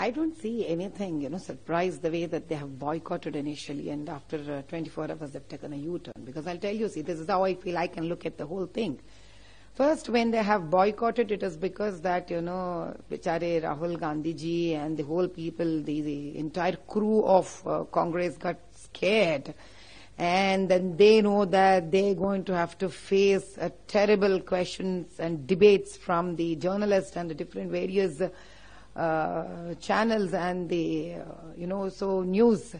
I don't see anything, surprise the way that they have boycotted initially, and after 24 hours they've taken a U-turn. Because I'll tell you, see, this is how I feel I can look at the whole thing. First, when they have boycotted, it is because that, Bichare Rahul Gandhi ji and the whole people, the entire crew of Congress got scared. And then they know that they're going to have to face terrible questions and debates from the journalists and the different various channels and the, so news.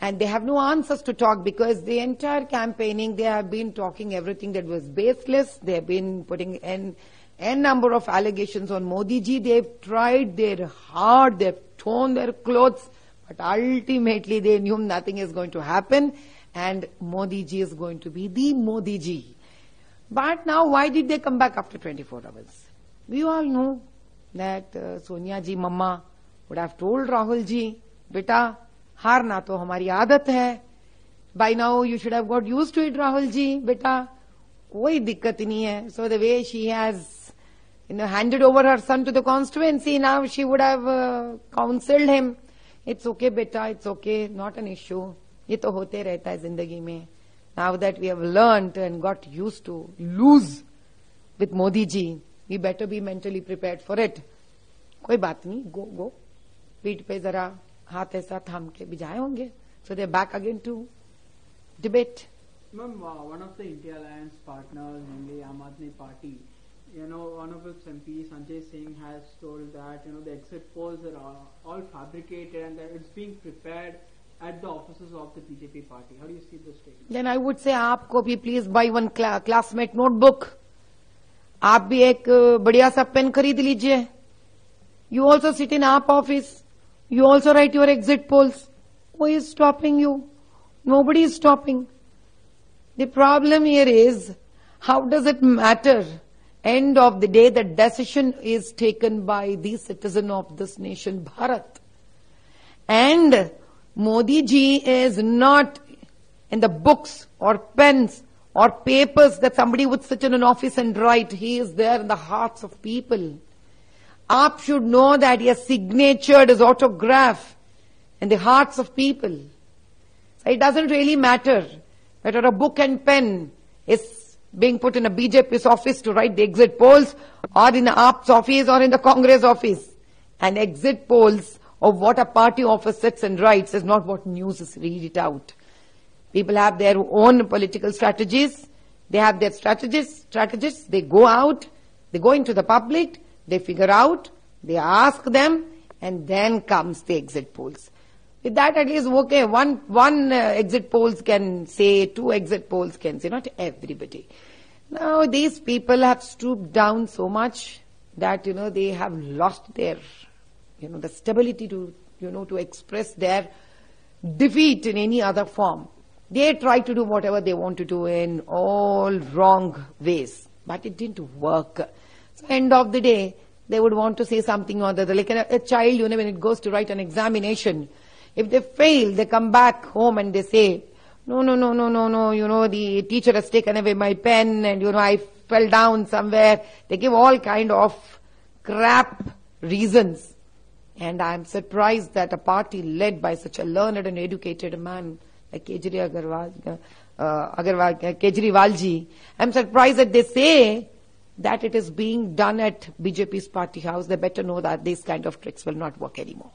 And they have no answers to talk because the entire campaigning, they have been talking everything that was baseless. They have been putting n number of allegations on Modi ji. They've tried their hard, they've torn their clothes, but ultimately they knew nothing is going to happen. And Modi ji is going to be the Modi ji. But now, why did they come back after 24 hours? We all know that Sonia ji, Mama, would have told Rahul ji, Beta, हारना तो हमारी आदत है. By now, you should have got used to it, Rahul ji, Beta. कोई दिक्कत नहीं है. So the way she has, handed over her son to the constituency, now she would have counseled him. It's okay, Beta, it's okay, not an issue. ये तो होते रहता है जिंदगी में. Now that we have learned and got used to lose with Modi ji, we better be mentally prepared for it. कोई बात नहीं, go. पीठ पे जरा हाथ ऐसा थाम के बिजाए होंगे. So they're back again to debate. Ma'am, one of the India Alliance partners, namely Aam Aadmi Party, one of its MPs, Sanjay Singh, has told that, the exit polls are all fabricated and that it's being prepared at the offices of the BJP party. How do you see this statement? Then I would say, aapko bhi please buy one classmate notebook. आप भी एक बढ़िया सा pen खरीद लीजिए. You also sit in AAP office. You also write your exit polls. Who is stopping you? Nobody is stopping. The problem here is, how does it matter? End of the day, the decision is taken by the citizen of this nation, Bharat. And Modi ji is not in the books or pens or papers that somebody would sit in an office and write. He is there in the hearts of people. Aap should know that he has signatured his autograph in the hearts of people. So it doesn't really matter whether a book and pen is being put in a BJP's office to write the exit polls, or in the AAP's office, or in the Congress office. And exit polls of what a party office sits and writes is not what news is. Read it out. People have their own political strategies. They have their strategists. They go out, they go into the public, they figure out, they ask them, and then comes the exit polls. With that, at least, okay, one exit polls can say, 2 exit polls can say, not everybody. Now, these people have stooped down so much that, they have lost their, the stability to, to express their defeat in any other form. They try to do whatever they want to do in all wrong ways, but it didn't work. So, end of the day, they would want to say something or the other. Like a child, when it goes to write an examination, if they fail, they come back home and they say, no, the teacher has taken away my pen and, I fell down somewhere. They give all kind of crap reasons. And I'm surprised that a party led by such a learned and educated man like Kejriwal ji, I'm surprised that they say that it is being done at BJP's party house. They better know that these kind of tricks will not work anymore.